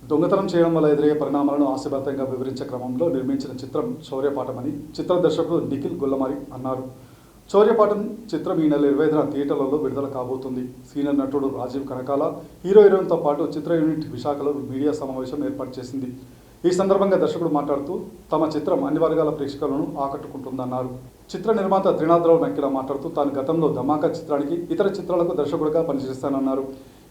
దొంగతనం చేయడం వల్ల ఎదురయ్యే పరిణామాలను హాస్యభరితంగా వివరించే క్రమంలో నిర్మించిన చిత్రం శౌర్యపాఠమని చిత్ర దర్శకుడు నిఖిల్ గొల్లమారి అన్నారు. శౌర్యపాఠం చిత్రం ఈ నెల 25న థియేటర్లలో విడుదల కాబోతుంది. సీనియర్ నటుడు రాజీవ్ కనకాల, హీరోయిన్తో పాటు చిత్ర యూనిట్ విశాఖలో మీడియా సమావేశం ఏర్పాటు చేసింది. ఈ సందర్భంగా దర్శకుడు మాట్లాడుతూ తమ చిత్రం అన్ని వర్గాల ప్రేక్షకులను ఆకట్టుకుంటుందన్నారు. చిత్ర నిర్మాత త్రినాథరావు నక్కిలా మాట్లాడుతూ తాను గతంలో ధమాకా చిత్రానికి ఇతర చిత్రాలకు దర్శకుడిగా పనిచేస్తానన్నారు.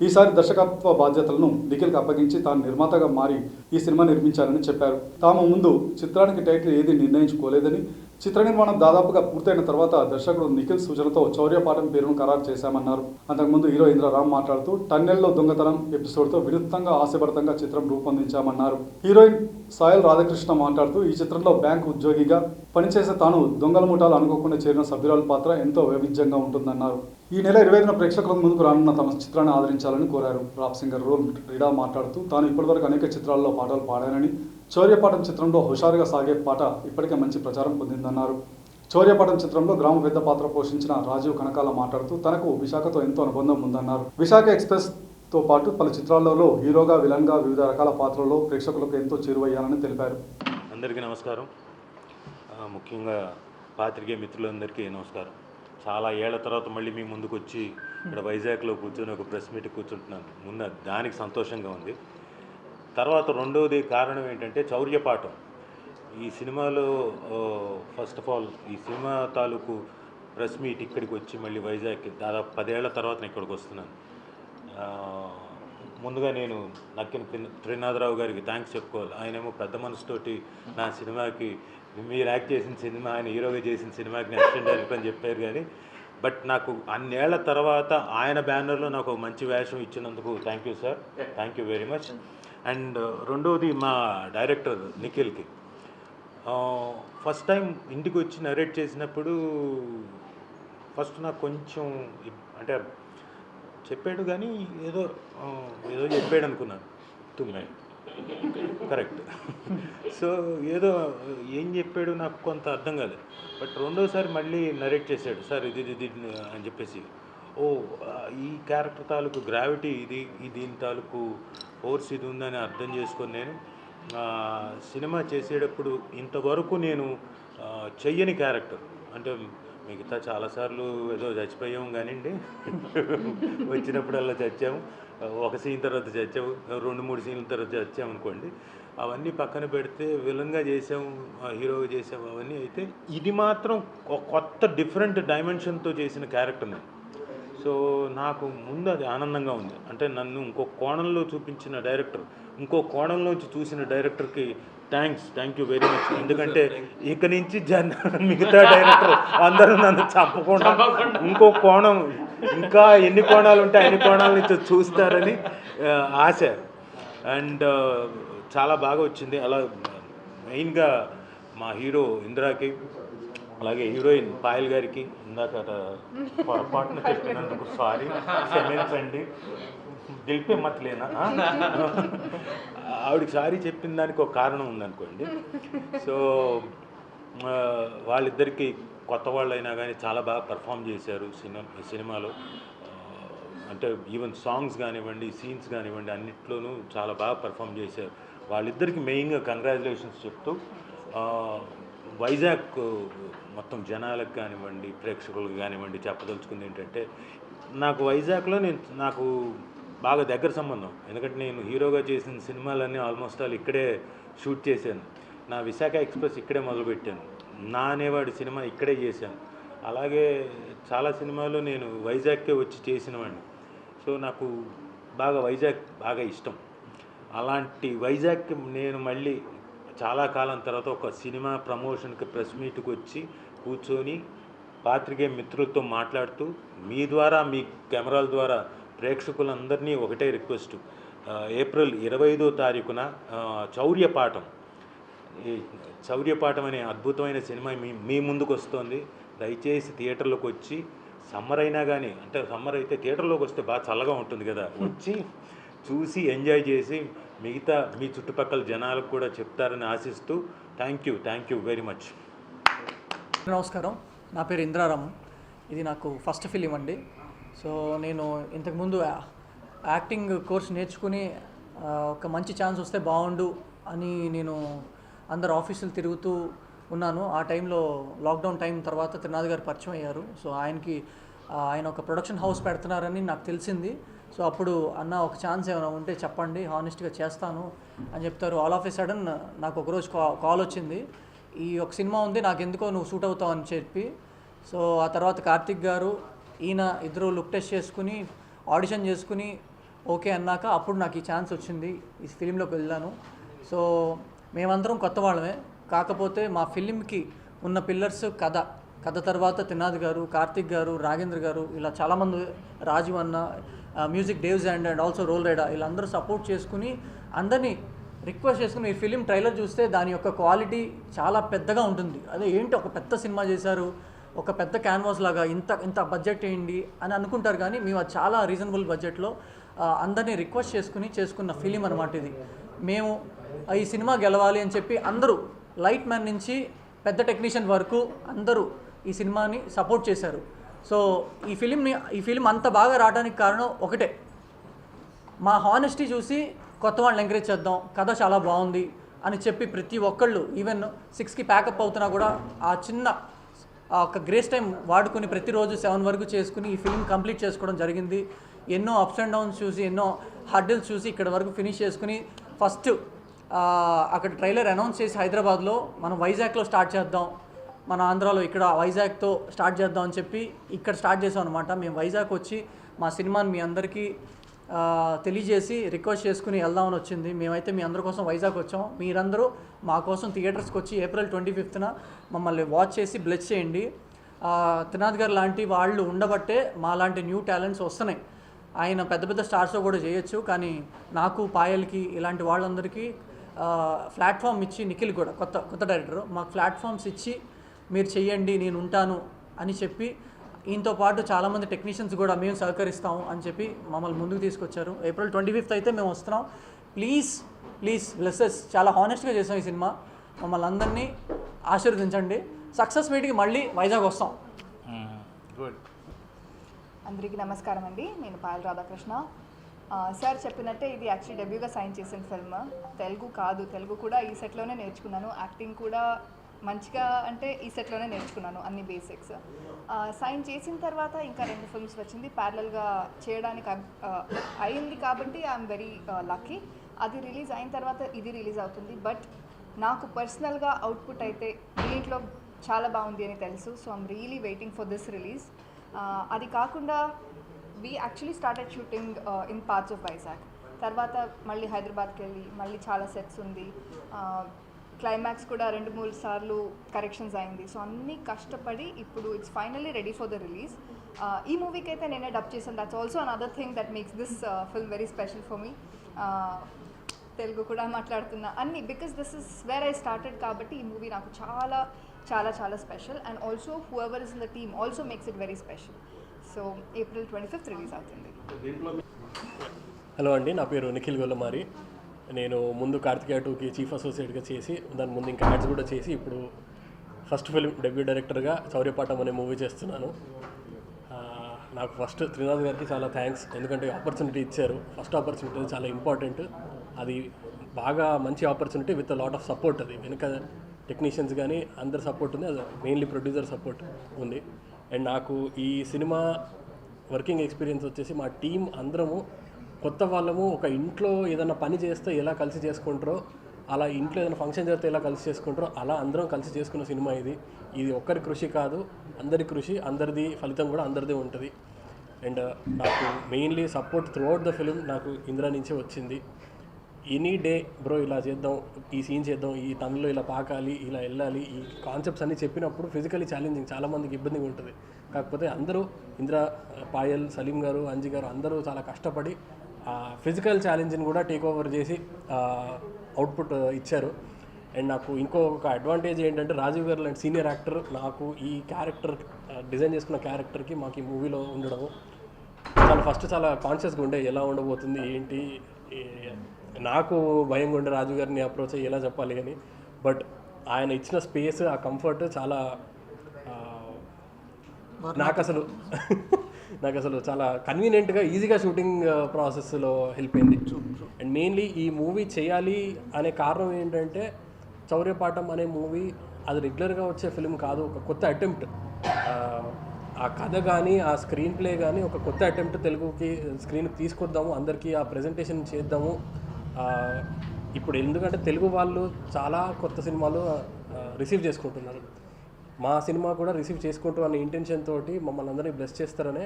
ఈసారి దర్శకత్వ బాధ్యతలను నిఖిల్కి అప్పగించి తాను నిర్మాతగా మారి ఈ సినిమా నిర్మించారని చెప్పారు. తాము ముందు చిత్రానికి టైటిల్ ఏది నిర్ణయించుకోలేదని, చిత్ర నిర్మాణం దాదాపుగా పూర్తయిన తర్వాత దర్శకుడు నిఖిల్ సూచనతో శౌర్యపాఠం పేరును ఖరారు చేశామన్నారు. అంతకుముందు హీరో ఇంద్రరామ్ మాట్లాడుతూ టన్నెల్లో దొంగతనం ఎపిసోడ్తో వినూత్నంగా హాస్యభరితంగా చిత్రం రూపొందించామన్నారు. హీరోయిన్ సాయల్ రాధాకృష్ణ మాట్లాడుతూ ఈ చిత్రంలో బ్యాంకు ఉద్యోగిగా పనిచేసే తాను దొంగల ముఠాలు అనుకోకుండా చేరిన సభ్యురాల పాత్ర ఎంతో వైవిధ్యంగా ఉంటుందన్నారు. ఈ నెల 25న ప్రేక్షకుల ముందుకు రానున్న తమ చిత్రాన్ని ఆదరించాలని కోరారు. రాప్ సింగర్ రోల్ రీడా మాట్లాడుతూ తాను ఇప్పటివరకు అనేక చిత్రాల్లో పాటలు పాడానని, శౌర్యపాఠం చిత్రంలో హుషారుగా సాగే పాట ఇప్పటికే మంచి ప్రచారం పొందిందన్నారు. శౌర్యపాఠం చిత్రంలో గ్రామ పెద్ద పాత్ర పోషించిన రాజీవ్ కనకాల మాట్లాడుతూ తనకు విశాఖతో ఎంతో అనుబంధం ఉందన్నారు. విశాఖ ఎక్స్ప్రెస్తో పాటు పలు చిత్రాలలో హీరోగా, విలన్గా వివిధ రకాల పాత్రల్లో ప్రేక్షకులకు ఎంతో చేరువయ్యానని తెలిపారు. అందరికీ నమస్కారం. ముఖ్యంగా పాత్రికేయ మిత్రులందరికీ నమస్కారం. చాలా ఏళ్ల తర్వాత మళ్ళీ మీ ముందుకు వచ్చి ఇక్కడ వైజాగ్లో కూర్చొని ఒక ప్రెస్ మీట్ కూర్చుంటున్నాను. ముందు దానికి సంతోషంగా ఉంది. తర్వాత రెండవది కారణం ఏంటంటే శౌర్యపాఠం. ఈ సినిమాలో ఫస్ట్ ఆఫ్ ఆల్ ఈ సినిమా తాలూకు ప్రెస్ మీట్ ఇక్కడికి వచ్చి మళ్ళీ వైజాగ్కి దాదాపు 10 ఏళ్ల తర్వాత నేను ఇక్కడికి వస్తున్నాను. ముందుగా నేను నక్కిన త్రినాథరావు గారికి థ్యాంక్స్ చెప్పుకోవాలి. ఆయనేమో పెద్ద మనసుతోటి నా సినిమాకి మీరు యాక్ట్ చేసిన సినిమా, ఆయన హీరోగా చేసిన సినిమాకి నేను అసిస్టెంట్ డైరెక్టర్ అని చెప్పారు. కానీ బట్ నాకు అన్నేళ్ల తర్వాత ఆయన బ్యానర్లో నాకు ఒక మంచి వేషం ఇచ్చినందుకు thank you sir, thank you very much. And రెండవది మా డైరెక్టర్ నిఖిల్కి ఫస్ట్ టైం ఇంటికి వచ్చి నరేట్ చేసినప్పుడు ఫస్ట్ నాకు కొంచెం అంటే చెప్పాడు కానీ ఏదో చెప్పాడు అనుకున్నాను. తుమ్మే కరెక్ట్. సో ఏదో ఏం చెప్పాడు నాకు కొంత అర్థం కాలేదు. బట్ రెండోసారి మళ్ళీ నరేట్ చేశాడు, సార్ ఇది అని చెప్పేసి, ఈ క్యారెక్టర్ తాలూకు గ్రావిటీ ఇది, దీని తాలూకు ఫోర్స్ ఇది ఉందని అర్థం చేసుకొని నేను సినిమా చేసేటప్పుడు ఇంతవరకు నేను చెయ్యని క్యారెక్టర్ అంటే మిగతా చాలాసార్లు ఏదో చచ్చిపోయాము కానివ్వండి, వచ్చినప్పుడల్లా చచ్చాము, ఒక సీన్ తర్వాత చచ్చాము, 2-3 సీన్ల తర్వాత చచ్చాము అనుకోండి. అవన్నీ పక్కన పెడితే విలన్గా చేసాము, హీరోగా చేసాము అవన్నీ. అయితే ఇది మాత్రం కొత్త డిఫరెంట్ డైమెన్షన్తో చేసిన క్యారెక్టర్ నేను. సో నాకు ముందు అది ఆనందంగా ఉంది. అంటే నన్ను ఇంకో కోణంలో చూపించిన డైరెక్టర్, ఇంకో కోణంలోంచి చూసిన డైరెక్టర్కి థ్యాంక్ యూ వెరీ మచ్. ఎందుకంటే ఇక నుంచి మిగతా డైరెక్టర్ అందరూ నన్ను చంపకుండా ఇంకో కోణం, ఇంకా ఎన్ని కోణాలు ఉంటే అన్ని కోణాల నుంచి చూస్తారని ఆశ. అండ్ చాలా బాగా వచ్చింది. అలా మెయిన్గా మా హీరో ఇందిరాకి, అలాగే హీరోయిన్ పాయల్ గారికి ఇందాక పొరపాటున చెప్పినందుకు సారీ, క్షమించండి. దిల్పే మతలేనా, ఆవిడకి సారీ చెప్పిన దానికి ఒక కారణం ఉందనుకోండి. సో వాళ్ళిద్దరికీ కొత్త వాళ్ళు అయినా కానీ చాలా బాగా పర్ఫామ్ చేశారు సినిమాలో. అంటే ఈవెన్ సాంగ్స్ కానివ్వండి, సీన్స్ కానివ్వండి, అన్నిట్లోనూ చాలా బాగా పర్ఫామ్ చేశారు. వాళ్ళిద్దరికి మెయిన్గా కంగ్రాచులేషన్స్ చెప్తూ వైజాగ్ మొత్తం జనాలకు కానివ్వండి, ప్రేక్షకులకు కానివ్వండి చెప్పదలుచుకుంది ఏంటంటే, నాకు వైజాగ్లో నాకు బాగా దగ్గర సంబంధం. ఎందుకంటే నేను హీరోగా చేసిన సినిమాలన్నీ ఆల్మోస్ట్ ఆల్ ఇక్కడే షూట్ చేశాను. నా విశాఖ ఎక్స్ప్రెస్ ఇక్కడే మొదలుపెట్టాను. నా అనేవాడి సినిమా ఇక్కడే చేశాను. అలాగే చాలా సినిమాలు నేను వైజాగ్కే వచ్చి చేసినవాడిని. సో నాకు వైజాగ్ బాగా ఇష్టం. అలాంటి వైజాగ్కి నేను మళ్ళీ చాలా కాలం తర్వాత ఒక సినిమా ప్రమోషన్కి ప్రెస్ మీట్కి వచ్చి కూర్చొని పాత్రికేయ మిత్రులతో మాట్లాడుతూ మీ ద్వారా, మీ కెమెరాల ద్వారా ప్రేక్షకులందరినీ ఒకటే రిక్వెస్ట్, ఏప్రిల్ 25వ తారీఖున శౌర్యపాఠం అనే అద్భుతమైన సినిమా మీ ముందుకు వస్తుంది. దయచేసి థియేటర్లోకి వచ్చి, సమ్మర్ అయినా కానీ, అంటే సమ్మర్ అయితే థియేటర్లోకి వస్తే బాగా చల్లగా ఉంటుంది కదా, వచ్చి చూసి ఎంజాయ్ చేసి మిగతా మీ చుట్టుపక్కల జనాలకు కూడా చెప్తారని ఆశిస్తూ థ్యాంక్ యూ వెరీ మచ్. నమస్కారం, నా పేరు ఇంద్రారామ్. ఇది నాకు ఫస్ట్ ఫిలిం అండి. సో నేను ఇంతకుముందు యాక్టింగ్ కోర్స్ నేర్చుకుని ఒక మంచి ఛాన్స్ వస్తే బాగుండు అని నేను అందరు ఆఫీసులు తిరుగుతూ ఉన్నాను. ఆ టైంలో లాక్డౌన్ టైం తర్వాత త్రినాథ్ గారు పరిచయం అయ్యారు. సో ఆయన ఒక ప్రొడక్షన్ హౌస్ పెడుతున్నారని నాకు తెలిసింది. సో అప్పుడు అన్న ఒక ఛాన్స్ ఏమైనా ఉంటే చెప్పండి, హానెస్ట్గా చేస్తాను అని చెప్తారు. ఆల్ ఆఫ్ ఏ సడన్ నాకు ఒకరోజు కాల్ వచ్చింది, ఈ ఒక సినిమా ఉంది, నాకు ఎందుకో నువ్వు సూట్ అవుతావు అని చెప్పి. సో ఆ తర్వాత కార్తిక్ గారు ఈయన ఇద్దరు లుక్ టెస్ట్ చేసుకుని ఆడిషన్ చేసుకుని ఓకే అన్నాక అప్పుడు నాకు ఈ ఛాన్స్ వచ్చింది, ఈ ఫిలింలోకి వెళ్ళాను. సో మేమందరం కొత్త వాళ్ళమే, కాకపోతే మా ఫిలింకి ఉన్న పిల్లర్స్ కథ తర్వాత త్రినాథ్ గారు, కార్తిక్ గారు, రాఘేంద్ర గారు, ఇలా చాలామంది, రాజీవ్ అన్న, మ్యూజిక్ డేవ్స్ అండ్ ఆల్సో రోల్ రైడా, వీళ్ళందరూ సపోర్ట్ చేసుకుని అందరినీ రిక్వెస్ట్ చేసుకుని ఈ ఫిలిం ట్రైలర్ చూస్తే దాని యొక్క క్వాలిటీ చాలా పెద్దగా ఉంటుంది. అదే ఏంటి ఒక పెద్ద సినిమా చేశారు, ఒక పెద్ద క్యాన్వాస్ లాగా ఇంత బడ్జెట్ ఏంటి అని అనుకుంటారు, కానీ మేము అది చాలా రీజనబుల్ బడ్జెట్లో అందరినీ రిక్వెస్ట్ చేసుకున్న ఫిలిం అనమాట ఇది. మేము ఈ సినిమా గెలవాలి అని చెప్పి అందరూ లైట్ మ్యాన్ నుంచి పెద్ద టెక్నీషియన్ వరకు అందరూ ఈ సినిమాని సపోర్ట్ చేశారు. సో ఈ ఫిలిం అంత బాగా రావడానికి కారణం ఒకటే, మా హానెస్టీ చూసి కొత్త వాళ్ళని ఎంకరేజ్ చేద్దాం, కథ చాలా బాగుంది అని చెప్పి ప్రతి ఒక్కళ్ళు ఈవెన్ 6కి ప్యాకప్ అవుతున్నా కూడా ఆ చిన్న ఒక గ్రేస్ టైం వాడుకుని ప్రతిరోజు 7 వరకు చేసుకుని ఈ ఫిలిం కంప్లీట్ చేసుకోవడం జరిగింది. ఎన్నో అప్స్ అండ్ డౌన్స్ చూసి, ఎన్నో హర్డిల్స్ చూసి ఇక్కడ వరకు ఫినిష్ చేసుకుని ఫస్ట్ అక్కడ ట్రైలర్ అనౌన్స్ చేసి హైదరాబాద్లో మనం వైజాగ్లో స్టార్ట్ చేద్దాం, మన ఆంధ్రాలో ఇక్కడ వైజాగ్తో స్టార్ట్ చేద్దాం అని చెప్పి ఇక్కడ స్టార్ట్ చేసాం అనమాట. మేము వైజాగ్ వచ్చి మా సినిమాని మీ అందరికీ తెలియజేసి రిక్వెస్ట్ చేసుకుని వెళ్దామని వచ్చింది. మేమైతే మీ అందరి కోసం వైజాగ్ వచ్చాం. మీరందరూ మా కోసం థియేటర్స్కి వచ్చి ఏప్రిల్ 25న మమ్మల్ని వాచ్ చేసి బ్లెస్ చేయండి. త్రినాథ్ గారు లాంటి వాళ్ళు ఉండబట్టే మా లాంటి న్యూ టాలెంట్స్ వస్తున్నాయి. ఆయన పెద్ద పెద్ద స్టార్స్లో కూడా చేయొచ్చు, కానీ నాకు, పాయల్కి, ఇలాంటి వాళ్ళందరికీ ప్లాట్ఫామ్ ఇచ్చి, నిఖిల్ కూడా కొత్త డైరెక్టర్, మాకు ప్లాట్ఫామ్స్ ఇచ్చి మీరు చెయ్యండి, నేను ఉంటాను అని చెప్పి, ఈయనతో పాటు చాలామంది టెక్నీషియన్స్ కూడా మేము సహకరిస్తాము అని చెప్పి మమ్మల్ని ముందుకు తీసుకొచ్చారు. ఏప్రిల్ 25th అయితే మేము వస్తున్నాం. ప్లీజ్ బ్లెస్సెస్, చాలా హానెస్ట్గా చేసాం ఈ సినిమా. మమ్మల్ని అందరినీ ఆశీర్వదించండి. సక్సెస్ మీట్కి మళ్ళీ వైజాగ్ వస్తాం. గుడ్. అందరికీ నమస్కారం అండి, నేను పాయల్ రాధాకృష్ణ. సార్ చెప్పినట్టే ఇది యాక్చువల్లీ డెబ్యూగా సైన్ చేసిన ఫిల్మ్. తెలుగు కూడా ఈ సెట్లోనే నేర్చుకున్నాను. యాక్టింగ్ కూడా మంచిగా అంటే ఈ సెట్లోనే నేర్చుకున్నాను అన్ని బేసిక్స్. సైన్ చేసిన తర్వాత ఇంకా 2 ఫిల్మ్స్ వచ్చింది, ప్యారలల్గా చేయడానికి అయింది. కాబట్టి ఐఎమ్ వెరీ లక్కీ. అది రిలీజ్ అయిన తర్వాత ఇది రిలీజ్ అవుతుంది. బట్ నాకు పర్సనల్గా అవుట్పుట్ అయితే దీంట్లో చాలా బాగుంది అని తెలుసు. So I'm really waiting for this release. అది కాకుండా we actually started shooting in parts of Vizag. తర్వాత మళ్ళీ హైదరాబాద్కి వెళ్ళి మళ్ళీ చాలా సెట్స్ ఉంది. క్లైమాక్స్ కూడా 2-3 సార్లు కరెక్షన్స్ అయింది. సో అన్నీ కష్టపడి ఇప్పుడు it's finally ready for the release. ఈ మూవీకి అయితే నేనే డబ్ చేశాను. That's also another thing that makes this film very special for me. Telugu కూడా మాట్లాడుతున్నా అన్నీ, because this is where I started. కాబట్టి ఈ మూవీ నాకు చాలా చాలా చాలా special. And also who ever is in the team also makes it very special. So April 25th release అవుతుంది. హలో అండి, నా పేరు నిఖిల్ గొల్లమారి. నేను ముందు కార్తికేయ 2కి చీఫ్ అసోసియేట్గా చేసి, దాని ముందు ఇంకా యాడ్స్ కూడా చేసి, ఇప్పుడు ఫస్ట్ ఫిల్మ్ డెబ్యూ డైరెక్టర్గా శౌర్యపాఠం అనే మూవీ చేస్తున్నాను. నాకు ఫస్ట్ త్రినాథ్ గారికి చాలా థ్యాంక్స్, ఎందుకంటే ఆపర్చునిటీ ఇచ్చారు. ఫస్ట్ ఆపర్చునిటీ చాలా ఇంపార్టెంట్. అది బాగా మంచి opportunity with lot of support. అది వెనుక టెక్నీషియన్స్ కానీ అందరి సపోర్ట్ ఉంది, అది మెయిన్లీ ప్రొడ్యూసర్ సపోర్ట్ ఉంది. అండ్ నాకు ఈ సినిమా వర్కింగ్ ఎక్స్పీరియన్స్ వచ్చేసి మా టీం అందరము కొత్త వాళ్ళము. ఒక ఇంట్లో ఏదైనా పని చేస్తే ఎలా కలిసి చేసుకుంటారో, అలా ఇంట్లో ఏదైనా ఫంక్షన్ జరిగితే ఎలా కలిసి చేసుకుంటారో, అలా అందరం కలిసి చేసుకున్న సినిమా ఇది. ఇది ఒక్కరి కృషి కాదు, అందరి కృషి, అందరిది ఫలితం కూడా అందరిదే ఉంటుంది. అండ్ నాకు mainly support throughout the film నాకు ఇందిరా నుంచే వచ్చింది. ఎనీ డే బ్రో ఇలా చేద్దాం, ఈ సీన్ చేద్దాం, ఈ టన్నులో ఇలా పాకాలి, ఇలా వెళ్ళాలి, ఈ కాన్సెప్ట్స్ అన్నీ చెప్పినప్పుడు ఫిజికలీ ఛాలెంజింగ్, చాలామందికి ఇబ్బందిగా ఉంటుంది. కాకపోతే అందరూ ఇందిరా, పాయల్, సలీం గారు, అంజీ గారు అందరూ చాలా కష్టపడి ఫిజికల్ ఛాలెంజ్ని కూడా టేక్ ఓవర్ చేసి అవుట్పుట్ ఇచ్చారు. అండ్ నాకు ఇంకొక అడ్వాంటేజ్ ఏంటంటే రాజీవ్ గారు లాంటి సీనియర్ యాక్టర్ నాకు ఈ క్యారెక్టర్ డిజైన్ చేసుకున్న క్యారెక్టర్కి మాకు ఈ మూవీలో ఉండడము చాలా కాన్షియస్గా ఉండే, ఎలా ఉండబోతుంది ఏంటి. నాకు భయంగా ఉండే రాజు గారిని అప్రోచ్ అయ్యి ఎలా చెప్పాలి అని. బట్ ఆయన ఇచ్చిన స్పేస్, ఆ కంఫర్ట్ చాలా నాకు అసలు నాకు అసలు చాలా కన్వీనియంట్గా ఈజీగా షూటింగ్ ప్రాసెస్లో హెల్ప్ అయింది. అండ్ మెయిన్లీ ఈ మూవీ చేయాలి అనే కారణం ఏంటంటే చౌర్యపాఠం అనే మూవీ అది రెగ్యులర్గా వచ్చే ఫిల్మ్ కాదు, ఒక కొత్త అటెంప్ట్. ఆ కథ కానీ ఆ స్క్రీన్ ప్లే కానీ ఒక కొత్త అటెంప్ట్ తెలుగుకి స్క్రీన్కి తీసుకొద్దాము, అందరికీ ఆ ప్రజెంటేషన్ చేద్దాము. ఇప్పుడు ఎందుకంటే తెలుగు వాళ్ళు చాలా కొత్త సినిమాలు రిసీవ్ చేసుకుంటున్నారు, మా సినిమా కూడా రిసీవ్ చేసుకుంటూ అనే ఇంటెన్షన్ తోటి మమ్మల్ని అందరినీ బ్లెస్ చేస్తారనే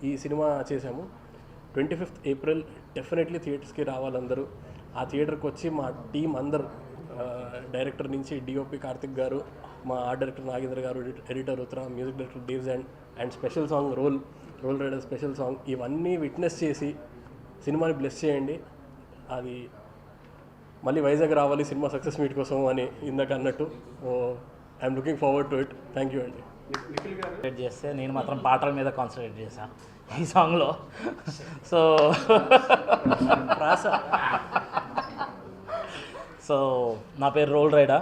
ఈ సినిమా చేశాము. 25th April డెఫినెట్లీ థియేటర్స్కి రావాలందరూ. ఆ థియేటర్కి వచ్చి మా టీం అందరూ, డైరెక్టర్ నుంచి డిఓపి కార్తిక్ గారు, మా ఆర్ట్ డైరెక్టర్ నాగేంద్ర గారు, editor Uttara, music director Daves and special song role rider special song, ఇవన్నీ విట్నెస్ చేసి సినిమాని బ్లెస్ చేయండి. అది మళ్ళీ వైజాగ్ రావాలి సినిమా సక్సెస్ మీట్ కోసం అని ఇందాక అన్నట్టు. I'm looking forward to it. Thank you అండి. కాన్సన్ట్రేట్ చేస్తే నేను మాత్రం పాటల మీద కాన్సన్ట్రేట్ చేశాను ఈ సాంగ్లో. సో నా పేరు రోల్ రైడా,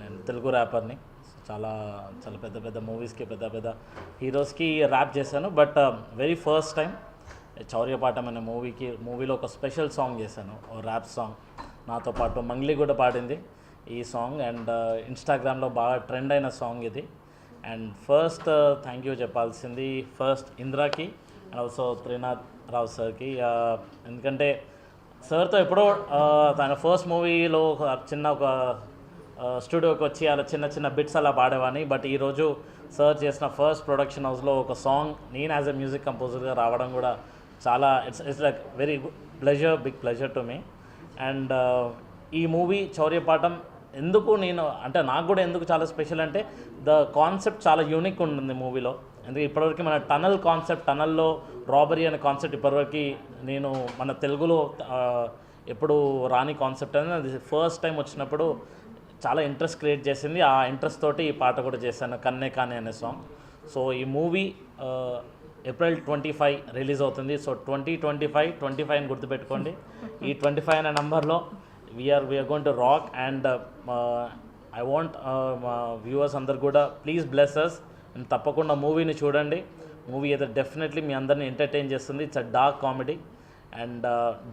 నేను తెలుగు ర్యాపర్ని. చాలా చాలా పెద్ద పెద్ద మూవీస్కి పెద్ద పెద్ద హీరోస్కి ర్యాప్ చేశాను. But very first time Chaurya Paatham అనే మూవీలో ఒక స్పెషల్ సాంగ్ చేశాను, ర్యాప్ సాంగ్. నాతో పాటు మంగ్లీ కూడా పాడింది ఈ సాంగ్. అండ్ ఇన్స్టాగ్రామ్లో బాగా ట్రెండ్ అయిన సాంగ్ ఇది. అండ్ ఫస్ట్ థ్యాంక్ యూ చెప్పాల్సింది ఫస్ట్ ఇంద్రాకి అండ్ ఆల్సో త్రినాథ్ రావు సార్కి. ఎందుకంటే సార్తో ఎప్పుడో తన ఫస్ట్ మూవీలో ఒక స్టూడియోకి వచ్చి అలా చిన్న చిన్న బిట్స్ అలా పాడేవాడిని. బట్ ఈరోజు సార్ చేసిన ఫస్ట్ ప్రొడక్షన్ హౌస్లో ఒక సాంగ్ నేను యాజ్ ఎ మ్యూజిక్ కంపోజర్గా రావడం కూడా చాలా it's like very big pleasure to me. And ఈ మూవీ చౌర్యపాఠం ఎందుకు నాకు కూడా ఎందుకు చాలా స్పెషల్ అంటే ద కాన్సెప్ట్ చాలా యూనిక్ ఉంటుంది మూవీలో. ఎందుకంటే ఇప్పటివరకు మన టనల్ కాన్సెప్ట్, టనల్లో రాబరీ అనే కాన్సెప్ట్ ఇప్పటివరకు మన తెలుగులో ఎప్పుడు రాని కాన్సెప్ట్ అనేది అది ఫస్ట్ టైం వచ్చినప్పుడు చాలా ఇంట్రెస్ట్ క్రియేట్ చేసింది. ఆ ఇంట్రెస్ట్ తోటి ఈ పాట కూడా చేశాను, కన్నే కానే అనే సాంగ్. సో ఈ మూవీ April 25 రిలీజ్ అవుతుంది. సో 2025 అని గుర్తుపెట్టుకోండి. ఈ 25 అనే నెంబర్లో we're going to rock. And I want viewers అందరు కూడా ప్లీజ్ బ్లెస్ అస్ అండ్ తప్పకుండా మూవీని చూడండి. మూవీ అయితే డెఫినెట్లీ మీ అందరిని ఎంటర్టైన్ చేస్తుంది. It's a dark comedy. And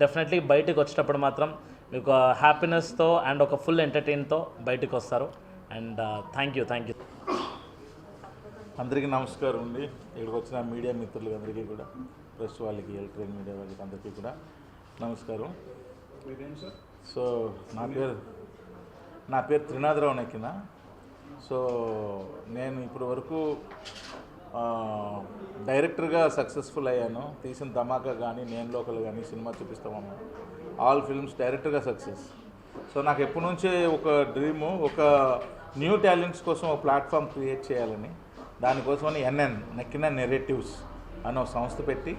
definitely బయటకు వచ్చేటప్పుడు మాత్రం మీకు హ్యాపీనెస్తో అండ్ ఒక ఫుల్ ఎంటర్టైన్తో బయటకు వస్తారు. And thank you. అందరికీ నమస్కారం అండి. ఇక్కడికి వచ్చిన మీడియా మిత్రులకి అందరికీ కూడా, ప్రెస్ వాళ్ళకి, ఎలక్ట్రానిక్ మీడియా వాళ్ళకి అందరికీ కూడా నమస్కారం. సో నా పేరు త్రినాథరావు నెక్కిన. సో నేను ఇప్పటి వరకు డైరెక్టర్గా సక్సెస్ఫుల్ అయ్యాను. తీసిన ధమాకా కానీ, నేను లోకల్ కానీ, సినిమా చూపిస్తామన్నా ఆల్ ఫిల్మ్స్ డైరెక్టర్గా సక్సెస్. సో నాకు ఎప్పటి నుంచే ఒక డ్రీము, ఒక న్యూ టాలెంట్స్ కోసం ఒక ప్లాట్ఫామ్ క్రియేట్ చేయాలని, దానికోసమని నెక్కిన నెరేటివ్స్ అనే ఒక సంస్థ పెట్టి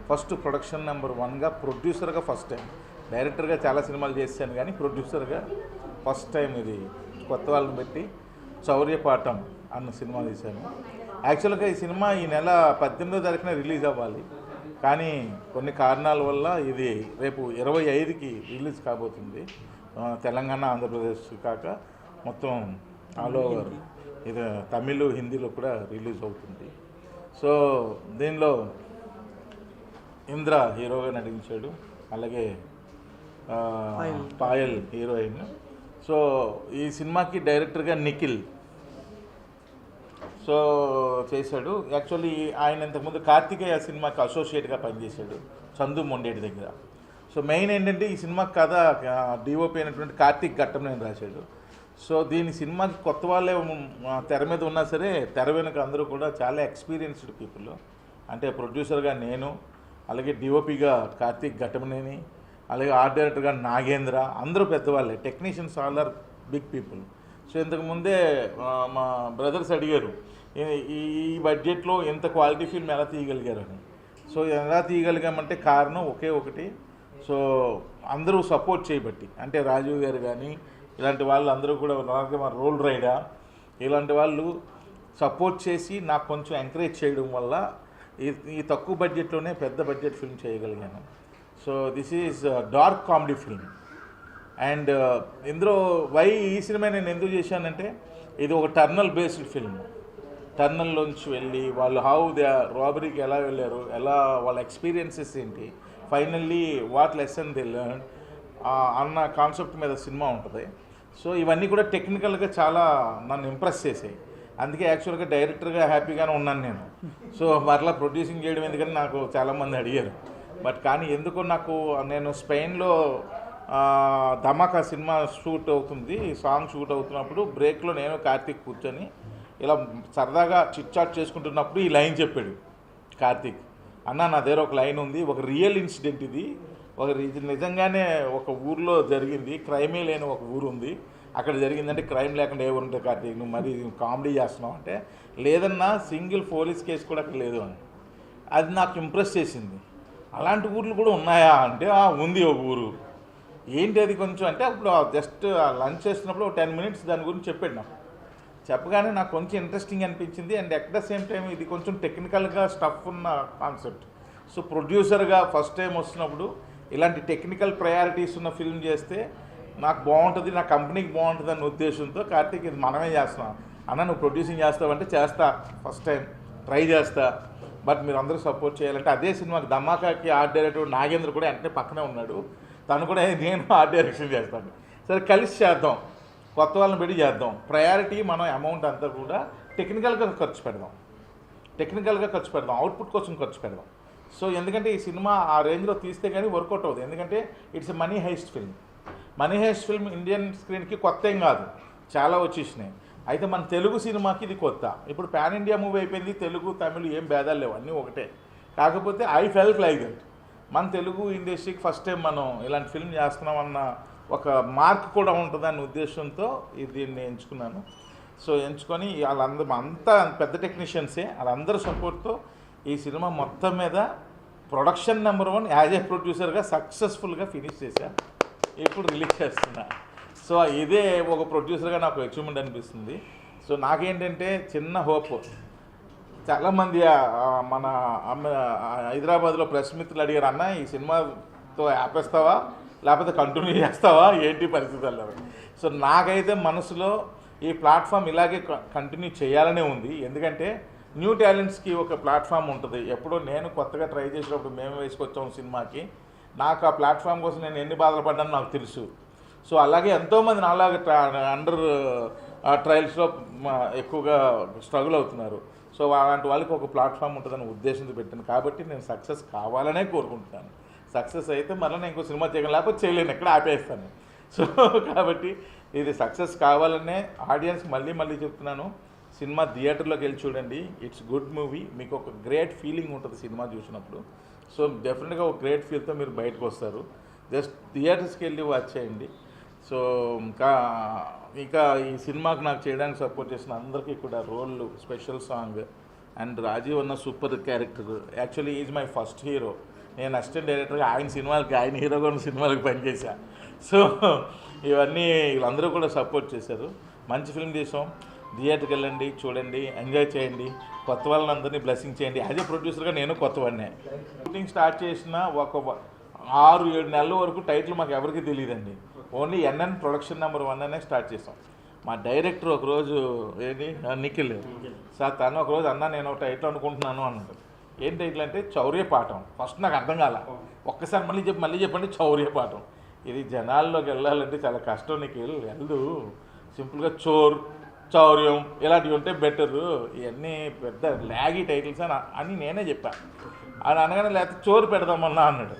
ఫస్ట్ ప్రొడక్షన్ నెంబర్ 1గా ప్రొడ్యూసర్గా ఫస్ట్ టైం, డైరెక్టర్గా చాలా సినిమాలు చేశాను కానీ ప్రొడ్యూసర్గా ఫస్ట్ టైం ఇది కొత్త వాళ్ళని పెట్టి చౌర్యపాఠం అన్న సినిమా తీశాను. యాక్చువల్గా ఈ సినిమా ఈ నెల 18వ తారీఖున రిలీజ్ అవ్వాలి, కానీ కొన్ని కారణాల వల్ల ఇది రేపు 25కి రిలీజ్ కాబోతుంది. తెలంగాణ, ఆంధ్రప్రదేశ్ కాక మొత్తం ఆల్ ఓవర్ ఇది తమిళ్, హిందీలో కూడా రిలీజ్ అవుతుంది. సో దీనిలో ఇంద్ర హీరోగా నటించాడు, అలాగే పాయల్ హీరోయిన్. సో ఈ సినిమాకి డైరెక్టర్గా నిఖిల్ సో చేశాడు. యాక్చువల్లీ ఆయన ఇంతకుముందు కార్తికేయ సినిమాకి అసోసియేట్గా పనిచేశాడు చందు మొండేటి దగ్గర. సో మెయిన్ ఏంటంటే ఈ సినిమా కథ డిఓపి అయినటువంటి కార్తిక్ ఘట్టంనేని రాశాడు. సో దీని సినిమాకి కొత్త వాళ్ళే తెర మీద ఉన్నా సరే తెర వెనుక అందరూ కూడా చాలా ఎక్స్పీరియన్స్డ్ పీపుల్. అంటే ప్రొడ్యూసర్గా నేను, అలాగే డిఓపిగా కార్తిక్ ఘట్టంనేని, అలాగే ఆర్ట్ డైరెక్టర్గా నాగేంద్ర, అందరూ పెద్దవాళ్ళే. Technicians all are big people. So ఇంతకుముందే మా బ్రదర్స్ అడిగారు ఈ బడ్జెట్లో ఎంత క్వాలిటీ ఫిల్మ్ ఎలా తీయగలిగారని. సో ఎలా తీయగలిగామంటే కారణం ఒకే ఒకటి, సో అందరూ సపోర్ట్ చేయబట్టి. అంటే రాజీవ్ గారు కానీ ఇలాంటి వాళ్ళు అందరూ కూడా, మా రోల్ రైడా ఇలాంటి వాళ్ళు సపోర్ట్ చేసి నాకు కొంచెం ఎంకరేజ్ చేయడం వల్ల ఈ తక్కువ బడ్జెట్లోనే పెద్ద బడ్జెట్ ఫిల్మ్ చేయగలిగాను. So this is dark comedy film. And ఇందులో ఈ సినిమా నేను ఎందుకు చేశానంటే ఇది ఒక టర్నల్ బేస్డ్ ఫిల్మ్. టర్నల్లోంచి వెళ్ళి వాళ్ళు హౌ దే రాబరీకి ఎలా వెళ్ళారు, ఎలా వాళ్ళ ఎక్స్పీరియన్సెస్ ఏంటి, finally what lesson they learn అన్న కాన్సెప్ట్ మీద సినిమా ఉంటుంది. సో ఇవన్నీ కూడా టెక్నికల్గా చాలా నన్ను ఇంప్రెస్ చేసాయి. అందుకే యాక్చువల్గా డైరెక్టర్గా హ్యాపీగానే ఉన్నాను నేను. సో మరలా ప్రొడ్యూసింగ్ చేయడం ఎందుకని నాకు చాలామంది అడిగారు. బట్ కానీ ఎందుకో నాకు నేను స్పెయిన్లో ధమాకా సినిమా షూట్ అవుతుంది, సాంగ్ షూట్ అవుతున్నప్పుడు బ్రేక్లో నేను కార్తీక్ కూర్చొని ఇలా సరదాగా చిట్ చాట్ చేసుకుంటున్నప్పుడు ఈ లైన్ చెప్పాడు కార్తీక్, అన్న నా దగ్గర ఒక లైన్ ఉంది, ఒక రియల్ ఇన్సిడెంట్ ఇది, ఇది నిజంగానే ఒక ఊర్లో జరిగింది, క్రైమే లేని ఒక ఊరు ఉంది, అక్కడ జరిగిందంటే క్రైమ్ లేకుండా ఎవరు ఉంటాయి కార్తీక్, నువ్వు మరి కామెడీ చేస్తున్నావు అంటే, లేదన్నా సింగిల్ పోలీస్ కేసు కూడా అక్కడ లేదు అని. అది నాకు ఇంప్రెస్ చేసింది. అలాంటి ఊర్లు కూడా ఉన్నాయా అంటే ఉంది ఒక ఊరు. ఏంటి అది కొంచెం అంటే అప్పుడు జస్ట్ లంచ్ చేస్తున్నప్పుడు ఒక 10 minutes దాని గురించి చెప్పాడు నాకు. చెప్పగానే నాకు కొంచెం ఇంట్రెస్టింగ్ అనిపించింది. And at the same time ఇది కొంచెం టెక్నికల్గా స్టఫ్ ఉన్న కాన్సెప్ట్. సో ప్రొడ్యూసర్గా ఫస్ట్ టైం వస్తున్నప్పుడు ఇలాంటి టెక్నికల్ ప్రయారిటీస్ ఉన్న ఫిల్మ్ చేస్తే నాకు బాగుంటుంది, నా కంపెనీకి బాగుంటుంది అన్న ఉద్దేశంతో కార్తీక్ ఇది మనమే చేస్తున్నాం అన్న, నువ్వు ప్రొడ్యూసింగ్ చేస్తావంటే చేస్తా, ఫస్ట్ టైం ట్రై చేస్తా, బట్ మీరు అందరూ సపోర్ట్ చేయాలంటే అదే సినిమాకి ధమాకాకి ఆర్ట్ డైరెక్టర్ నాగేంద్ర కూడా వెంటనే పక్కనే ఉన్నాడు, తను కూడా నేను ఆర్ట్ డైరెక్షన్ చేస్తాను, సరే కలిసి చేద్దాం, కొత్త వాళ్ళని పెట్టి చేద్దాం, ప్రయారిటీ మనం అమౌంట్ అంతా కూడా టెక్నికల్గా ఖర్చు పెడదాం, అవుట్పుట్ కోసం ఖర్చు పెడదాం. సో ఎందుకంటే ఈ సినిమా ఆ రేంజ్లో తీస్తే కానీ వర్కౌట్ అవుతుంది. ఎందుకంటే it's money heist film Indian స్క్రీన్కి కొత్త ఏం కాదు, చాలా వచ్చేసినాయి. అయితే మన తెలుగు సినిమాకి ఇది కొత్త. ఇప్పుడు పాన్ ఇండియా మూవీ అయిపోయింది, తెలుగు తమిళ్ ఏం భేదాలు లేవు, అన్నీ ఒకటే. కాకపోతే ఐ ఫెల్ట్ లైక్ దట్ మన తెలుగు ఇండస్ట్రీకి ఫస్ట్ టైం మనం ఇలాంటి ఫిల్మ్ చేస్తున్నామన్న ఒక మార్క్ కూడా ఉంటుందన్న ఉద్దేశంతో దీన్ని ఎంచుకున్నాను. సో ఎంచుకొని వాళ్ళందరూ అంతా పెద్ద టెక్నీషియన్సే, వాళ్ళందరూ సపోర్ట్తో ఈ సినిమా మొత్తం మీద ప్రొడక్షన్ నెంబర్ 1 యాజ్ ఏ ప్రొడ్యూసర్గా సక్సెస్ఫుల్గా ఫినిష్ చేశాను, ఇప్పుడు రిలీజ్ చేస్తున్నా. సో ఇదే ఒక ప్రొడ్యూసర్గా నాకు అచీవ్మెంట్ అనిపిస్తుంది. సో నాకేంటంటే చిన్న హోప్, చాలామంది మన హైదరాబాద్లో ప్రెస్ మిత్రులు అడిగారు, అన్న ఈ సినిమాతో ఆపేస్తావా లేకపోతే కంటిన్యూ చేస్తావా ఏంటి పరిస్థితి అన్నారు. సో నాకైతే మనసులో ఈ ప్లాట్ఫామ్ ఇలాగే కంటిన్యూ చేయాలనే ఉంది. ఎందుకంటే న్యూ టాలెంట్స్కి ఒక ప్లాట్ఫామ్ ఉంటుంది. ఎప్పుడో నేను కొత్తగా ట్రై చేసినప్పుడు మేము వేసుకొచ్చాము సినిమాకి, నాకు ఆ ప్లాట్ఫామ్ కోసం నేను ఎన్ని బాధలు పడ్డానో నాకు తెలుసు. సో అలాగే ఎంతోమంది నాలాగా అండర్ ట్రయల్స్లో ఎక్కువగా స్ట్రగుల్ అవుతున్నారు. సో అలాంటి వాళ్ళకి ఒక ప్లాట్ఫామ్ ఉంటుందని ఉద్దేశంతో పెట్టాను. కాబట్టి నేను సక్సెస్ కావాలనే కోరుకుంటున్నాను. సక్సెస్ అయితే మళ్ళీ నేను ఇంకో సినిమా చేయగలను, లేకపోతే చేయలేను, ఎక్కడ ఆపేస్తాను. సో కాబట్టి ఇది సక్సెస్ కావాలనే ఆడియన్స్కి మళ్ళీ చెప్తున్నాను, సినిమా థియేటర్లోకి వెళ్ళి చూడండి, ఇట్స్ గుడ్ మూవీ, మీకు ఒక గ్రేట్ ఫీలింగ్ ఉంటుంది సినిమా చూసినప్పుడు. సో డెఫినెట్గా ఒక గ్రేట్ ఫీల్తో మీరు బయటకు వస్తారు. జస్ట్ థియేటర్స్కి వెళ్ళి వాచ్ చేయండి. సో ఇంకా ఈ సినిమాకి నాకు చేయడానికి సపోర్ట్ చేసిన అందరికీ కూడా role, special song, and Rajiv అన్న super character. Actually is my first hero. నేను అసిస్టెంట్ డైరెక్టర్గా ఆయన హీరోగా ఉన్న సినిమాలకు పనిచేశా. సో ఇవన్నీ వీళ్ళందరూ కూడా సపోర్ట్ చేశారు. మంచి ఫిల్మ్ చేసాం, థియేటర్కి వెళ్ళండి, చూడండి, ఎంజాయ్ చేయండి, కొత్త వాళ్ళందరినీ బ్లెస్సింగ్ చేయండి. యాజ్ ఏ ప్రొడ్యూసర్గా నేను కొత్తవాడినే. షూటింగ్ స్టార్ట్ చేసిన ఒక 6-7 నెలల వరకు టైటిల్ మాకు ఎవరికి తెలియదండి. ఓన్లీ ఎన్ఎన్ ప్రొడక్షన్ నెంబర్ 1 అనే స్టార్ట్ చేసాం. మా డైరెక్టర్ ఒకరోజు నిఖిల్ సార్, తను ఒకరోజు అన్న నేను ఒక టైటిల్ అనుకుంటున్నాను అన్నాడు. ఏం టైటిల్ అంటే చౌర్యపాఠం. ఫస్ట్ నాకు అర్థం కాల, ఒక్కసారి మళ్ళీ చెప్పండి చౌర్యపాఠం. ఇది జనాల్లోకి వెళ్ళాలంటే చాలా కష్టం నిఖిల్, వెళ్ళు సింపుల్గా చౌర్యం ఇలాంటివి ఉంటే బెటరు, ఇవన్నీ పెద్ద ల్యాగీ టైటిల్స్ అని నేనే చెప్పాను. అని అనగానే లేకపోతే చోరు పెడదామన్నా అన్నాడు.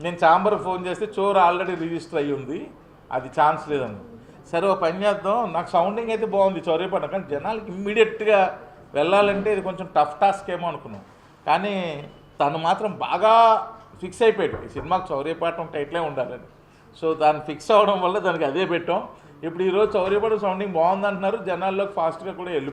నేను చాంబర్ ఫోన్ చేస్తే చోరు ఆల్రెడీ రిజిస్టర్ అయ్యి ఉంది, అది ఛాన్స్ లేదన్న. సరే ఒక పని చేద్దాం, నాకు సౌండింగ్ అయితే బాగుంది చౌర్యపాఠం, కానీ జనాలకి ఇమ్మీడియట్గా వెళ్ళాలంటే ఇది కొంచెం టఫ్ టాస్క్ ఏమో అనుకున్నాం. కానీ తను మాత్రం బాగా ఫిక్స్ అయిపోయాడు, ఈ సినిమాకు చౌర్యపాఠం టైటిలే ఉండాలని. సో దాన్ని ఫిక్స్ అవ్వడం వల్ల దానికి అదే పెట్టాం. ఇప్పుడు ఈరోజు చౌర్యపాఠం సౌండింగ్ బాగుందంటున్నారు, జనాల్లోకి ఫాస్ట్గా కూడా వెళ్ళి